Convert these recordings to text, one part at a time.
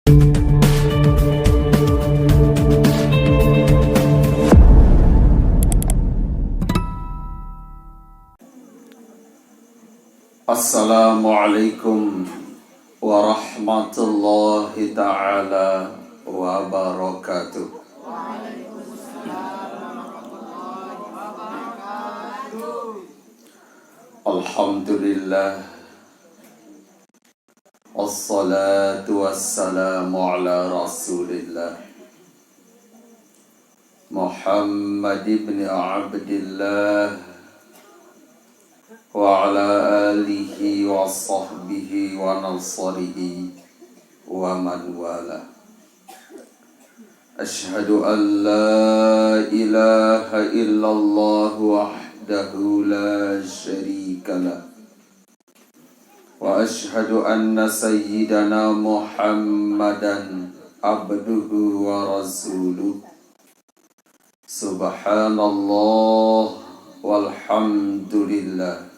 Assalamualaikum warahmatullahi ta'ala wabarakatuh. Alhamdulillah, wassalatu wassalamu ala rasulillah Muhammad ibn Abdillah wa ala alihi wa sahbihi wa nasarihi wa man wala. Ashhadu an la ilaha illallah wahdahu la syarika lah, wa ashhadu anna sayyidana Muhammadan abduhu wa rasuluh. Subhanallah walhamdulillah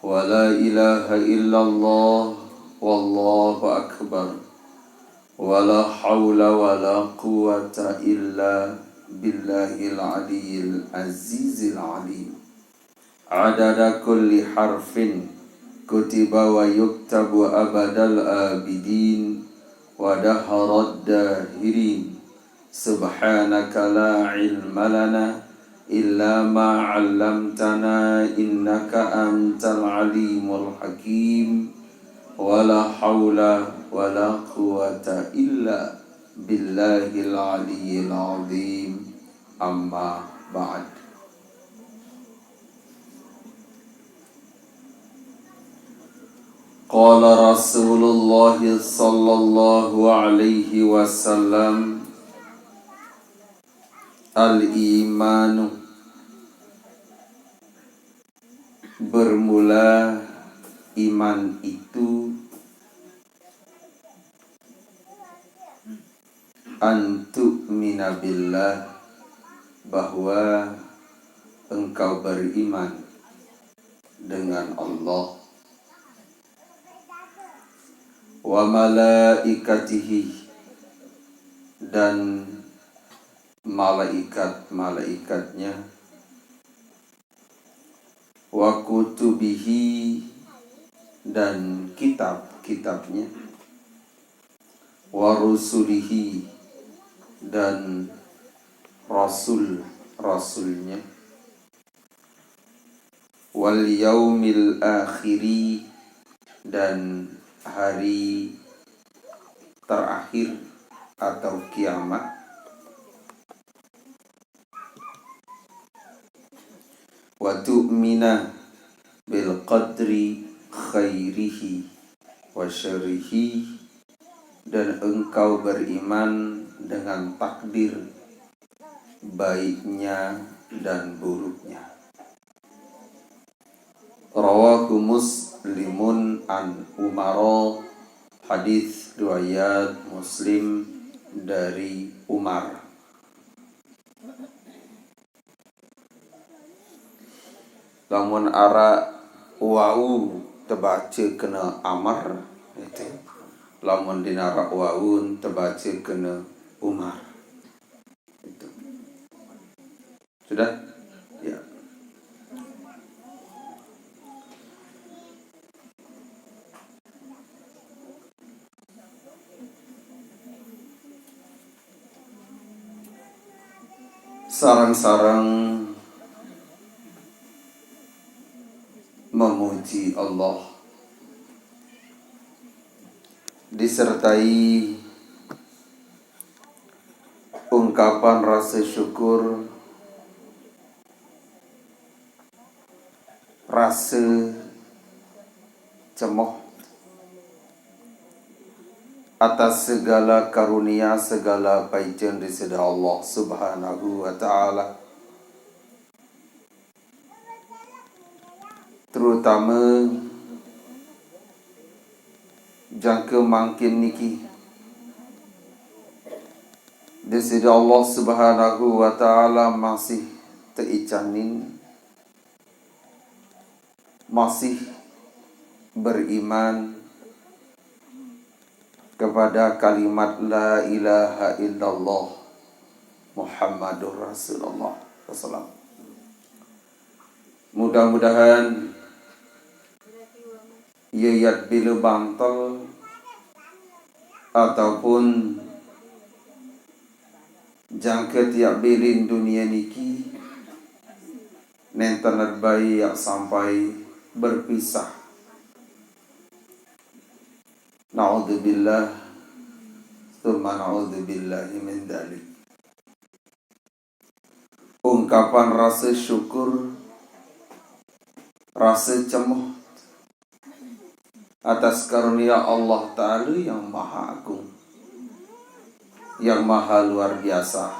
wa la ilaha illallah wallahu akbar wa la hawla wa la quwwata illa billahil aliyyil azizil alim. Adada kulli harfin kutiba wa yuktabu abadal abidin wa daharad dahirin. Subhanaka la ilma lana illa ma 'allamtana innaka antal alimul hakim. Wala haula wala quwwata illa billahil aliyyil azim. Amma ba'd. Qala Rasulullah sallallahu alaihi wasallam, al-imanu, bermula iman itu antu'mina billah, bahwa engkau beriman dengan Allah, wa malaikatihi, dan malaikat-malaikatnya, wa kutubihi, dan kitab-kitabnya, wa rusulihi, dan rasul-rasulnya, wal yaumil akhiri, dan hari terakhir atau kiamat, wa tu'mina bil qadri khairihi wa syarrihi, dan engkau beriman dengan takdir baiknya dan buruknya. Rawahu Muslimun an Umar, hadis riwayat Muslim dari Umar. Lamun ara wau terbaca kena Amar itu, lamun dinara waun terbaca kena Umar. Itu sudah ya. Sarang-sarang memuji Allah disertai ungkapan rasa syukur, rasa cemoh atas segala karunia, segala paijan daripada Allah Subhanahu wa ta'ala, terutama jangka makin niki daripada Allah Subhanahu wa ta'ala masih teicanin, masih beriman kepada kalimat la ilaha illallah Muhammadur Rasulullah SAW. Mudah-mudahan yayat bila bantal ataupun jangka tiap bilin dunia niki nentanat bayi yang sampai berpisah. Na'udzubillah tsumma na'udzubillahi min dzalik. Ungkapan rasa syukur, rasa cemoh atas karunia Allah Ta'ala yang maha agung, yang maha luar biasa.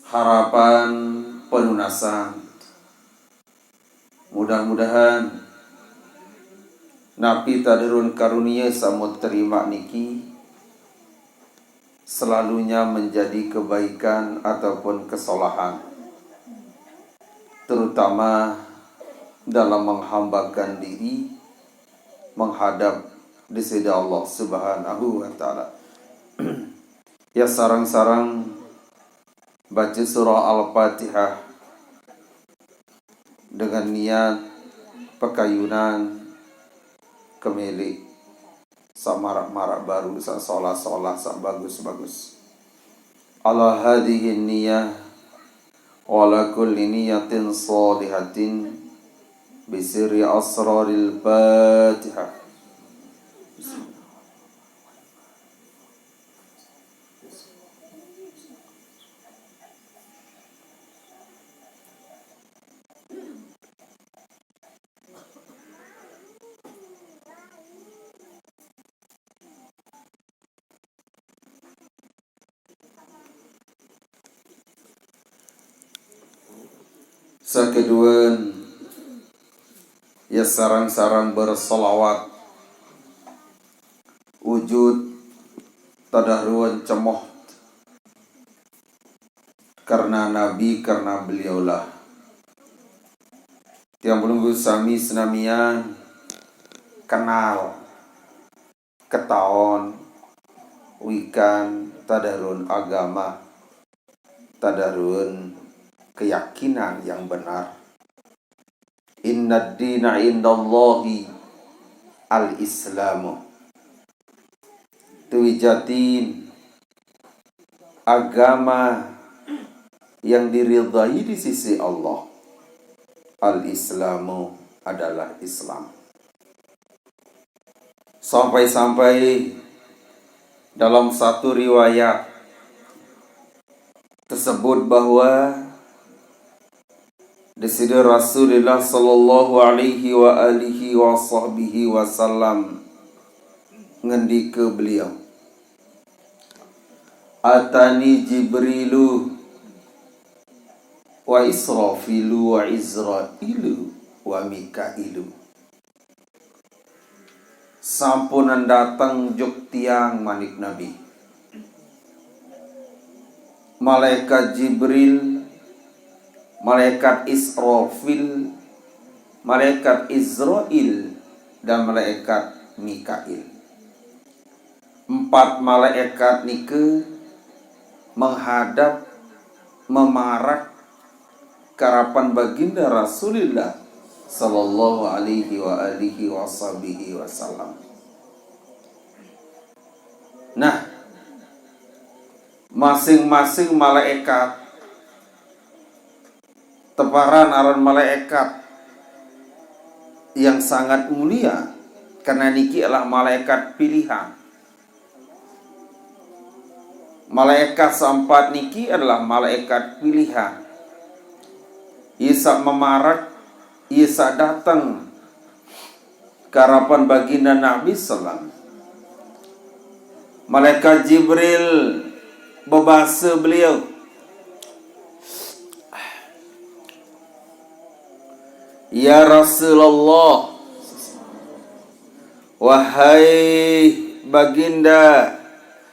Harapan pelunasan, mudah-mudahan Nabi tadirun karunia samut terima niki selalunya menjadi kebaikan ataupun kesalahan, terutama dalam menghambakan diri menghadap di sisi Allah Subhanahu wa Ta'ala. Ya sarang-sarang baca surah Al-Fatihah dengan niat pekayunan kemilik sak marak-marak baru, sak solah-solah, sak bagus-bagus. Ala hadhihi niyah wa ala kulli niyatin salihatin bisirri asraril Fatihah. Sakeduan ya sarang-sarang bersolawat wujud tadahruan cemoh karena Nabi, karena beliaulah yang belum sami senamian kenal ketaon wikan tadarun agama, tadarun keyakinan yang benar. Innad dina indallahi al-islamu. Tuwijatin agama yang diridhai di sisi Allah. Al-islamu adalah Islam. Sampai-sampai dalam satu riwayat tersebut bahwa di sini Rasulullah sallallahu alaihi wa alihi wa sahbihi wasallam ngendika beliau, Atani Jibrilu wa Israfilu wa Izrailu wa Mikailu. Sampunan datang juk tiang manik Nabi, malaikat Jibril, malaikat Israfil, malaikat Izrail, dan malaikat Mikail. 4 malaikat nike menghadap memarak karapan baginda Rasulullah sallallahu alaihi wa alihi wasallam. Nah, masing-masing malaikat teparan aran malaikat yang sangat mulia, karena niki adalah malaikat pilihan. Malaikat seempat niki adalah malaikat pilihan. Isa memarak, Isa datang ke harapan baginda Nabi sallam. Malaikat Jibril berbahasa beliau, Ya Rasulullah, wahai baginda,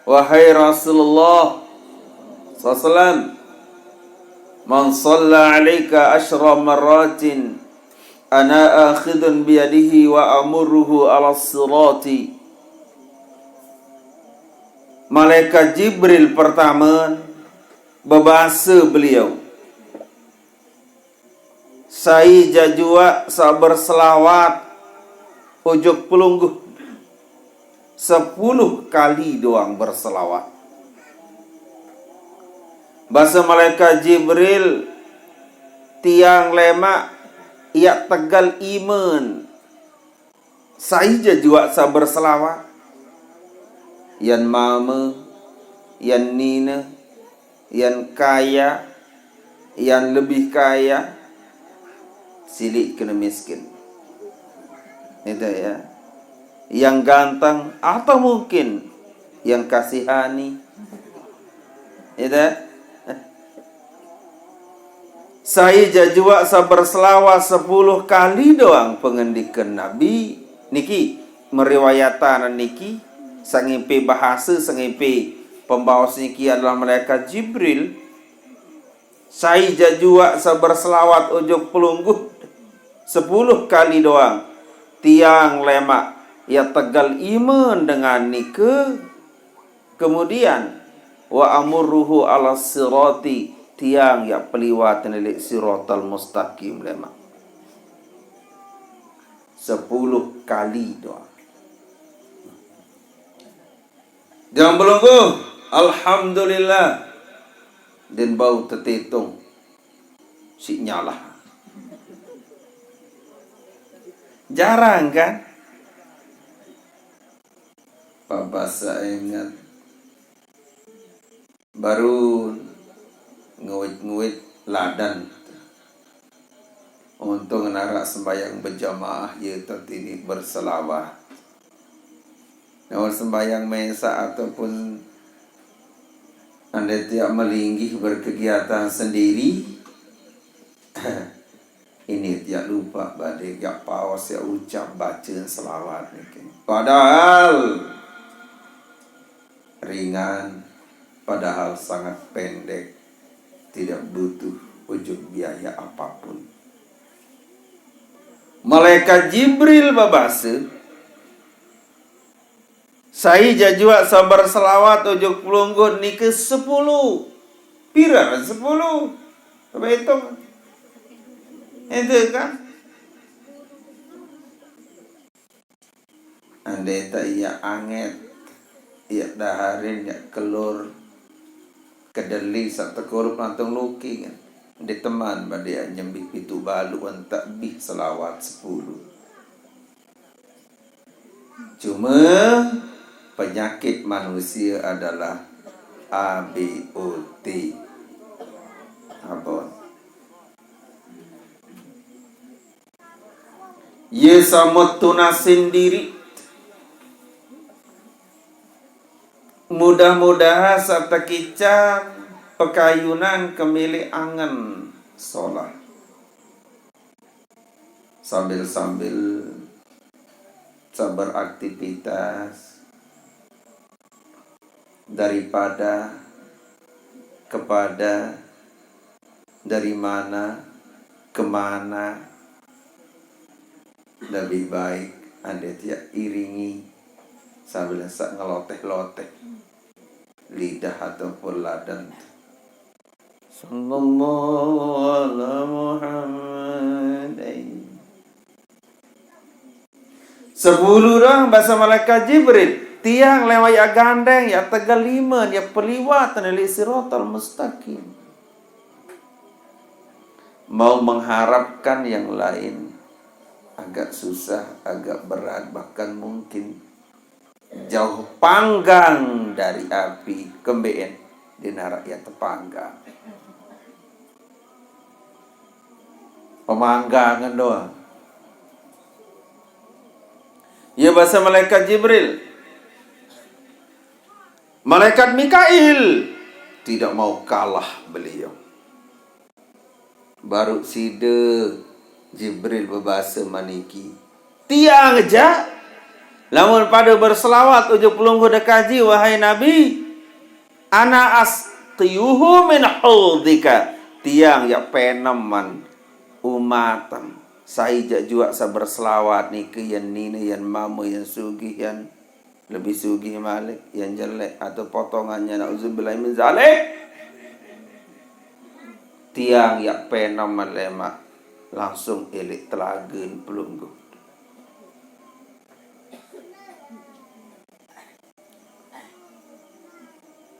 wahai Rasulullah sallallahu, man shalla alaika asyra marratin ana akhidun biyadihi wa amuruhu ala sirati Malaikat Jibril pertama berbahasa beliau, saya jajua sabar selawat ujuk pelungguh 10 kali doang berselawat. Bahasa malaikat Jibril tiang lemak ia tegal iman. Saya jajua sabar selawat. Yan mama, yan nina, yan kaya, yan lebih kaya, silik kena miskin. Itu ya. Yang ganteng atau mungkin yang kasihani. Itu. Saya jajua sabar selawat 10 kali doang pengendikan Nabi niki meriwayatan niki sangipi bahasa sangipi pembawa niki adalah malaikat Jibril. Saya jajua sabar selawat ujuk pelungguh 10 kali doang tiang lemak ya tegal iman dengan nike. Kemudian wa amurruhu ala sirati tiang ya peliwat nelik siratal mustaqim lemak 10 kali doang. Jangan belunggu, alhamdulillah. Dan bau tertitung si nyalah. Jarang kan? Papa saya ingat baru nguit-nguit ladan untuk narak sembahyang berjamaah ya tertini berselawat. Namun sembahyang mesa ataupun anda tiap melinggih berkegiatan sendiri, ini tiap lupa badai tiap paus ya ucap baca selawat ni. Padahal ringan, padahal sangat pendek, tidak butuh ujung biaya apapun. Malaikat Jibril berbahasa, saya jajua sabar selawat ujuk pelunggut ni ke 10. Pira 10? Apa hitung? Itu kan? Andai tak ia anget, ia daharin, ia kelur, kedeli satu korup lantung luki kan? Di teman badia nyembih pitu balu tak bih selawat 10. Cuma penyakit manusia adalah ABOT. Apa? Ye sama tunas sendiri. Mudah-mudahan serta kicam pekayunan kemilik angan solat. Sambil-sambil sabar aktivitas daripada kepada dari mana kemana lebih baik anda tiap iringi sambil sak ngeloteh-loteh lidah ataupun ladan. Sallallahu ala Muhammad. 10 orang bahasa malaikat Jibril tiang lewat ya gandeng ya tegal lima ya peliwat nelik siratal mustaqim. Mau mengharapkan yang lain agak susah, agak berat, bahkan mungkin jauh panggang dari api kembeen di narak ya tepanggang. Pemanggangan doang. Ya bahasa malaikat Jibril. Malaikat Mikail tidak mau kalah beliau. Baru sida Jibril berbahasa maniki. Tiang aja. Lamun pada berselawat ujuk pelunggu dekaji wahai Nabi. Ana astiyuhu min huldika. Tiang ya peneman umatan. Saya jua sabar selawat ni ke yan nina yan mama yan sugih yan lebih sugih Malik yang jelek atau potongannya nauzubillah min zalik. Tiang yak penam malemak langsung elik telagen pelunggu.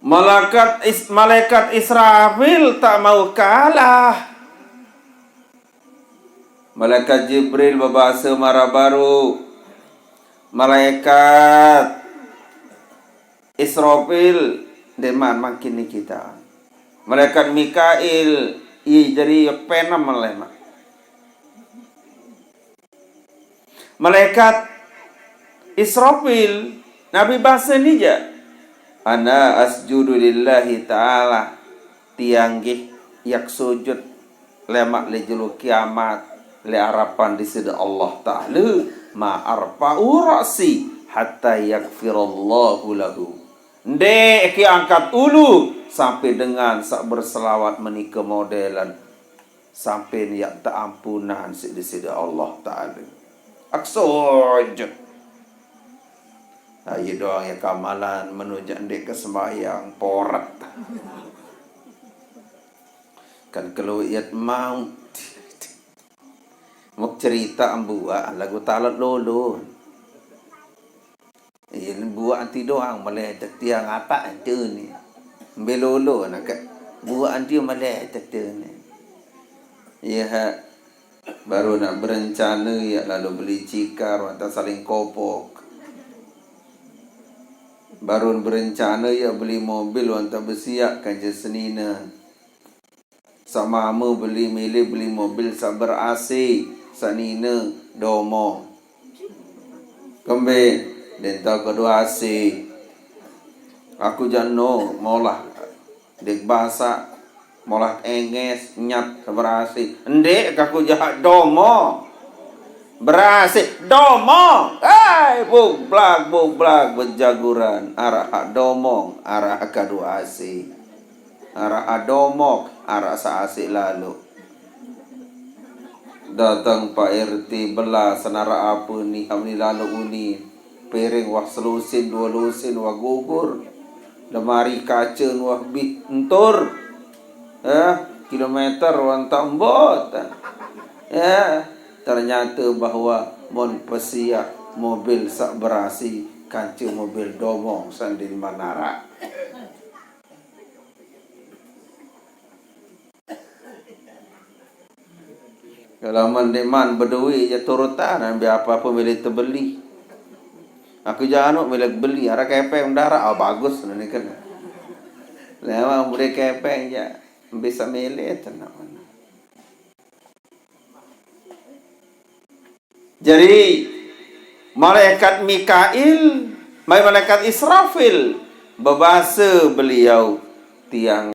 Malaikat Israfil tak mau kalah. Malaikat Jibril berbahasa marah baru. Malaikat Israfil deman makin ni kita. Malaikat Mikail jadi penam malemak. Malaikat Israfil Nabi bahasa ni je. Ana asjudu lillahi ta'ala. Tianggih yak sujud lemak le julu kiamat. Le harapan di sisi Allah Ta'ala ma arfa'u ra'si hatta yakfirallahu lahu. Ndek ki angkat ulu sampai dengan sak berselawat menikah modelan sampai niat tak ampunan di sisi Allah Ta'ala. Aksojud. Ayo doang ya kamalan menuju ndek ke sembahyang porat. Kan kalau iat mau mau cerita ambua lagu talat lolo. Ini buat anti doang meletak tiang apa antu ni. Belolo nak buat anti meletak tu ni. Ya baru nak berencana ya lalu beli cikar atau saling kopok. Baru berencana ya beli mobil untuk bersiap kerja Senin. Sama mu beli mobil sabar AC. Sanina domo kembe denta kedua AC aku jano molah dek bahasa molah enges nyat berasi ndek aku jahat domo berasi domo bublak berjaguran arah domong arah kedua AC arah domok arah sa AC lalu. Datang Pak RT belah senara apa ni hamni lalu uni piring wah selusin dua lusin wah gugur lemari kaca wah bih entur kilometer wah tambot ternyata bahwa mon pesiak mobil sak berasi kaca mobil domong sandin manara. Kalau mandeman berduit je turutan ambil apa-apa milik terbeli. Aku jangan milik beli ara kepeng darah bagus ni kan. Lewat boleh kepeng je bisa milik tenang. Jadi malaikat Mikail, malaikat Israfil berbahasa beliau tiang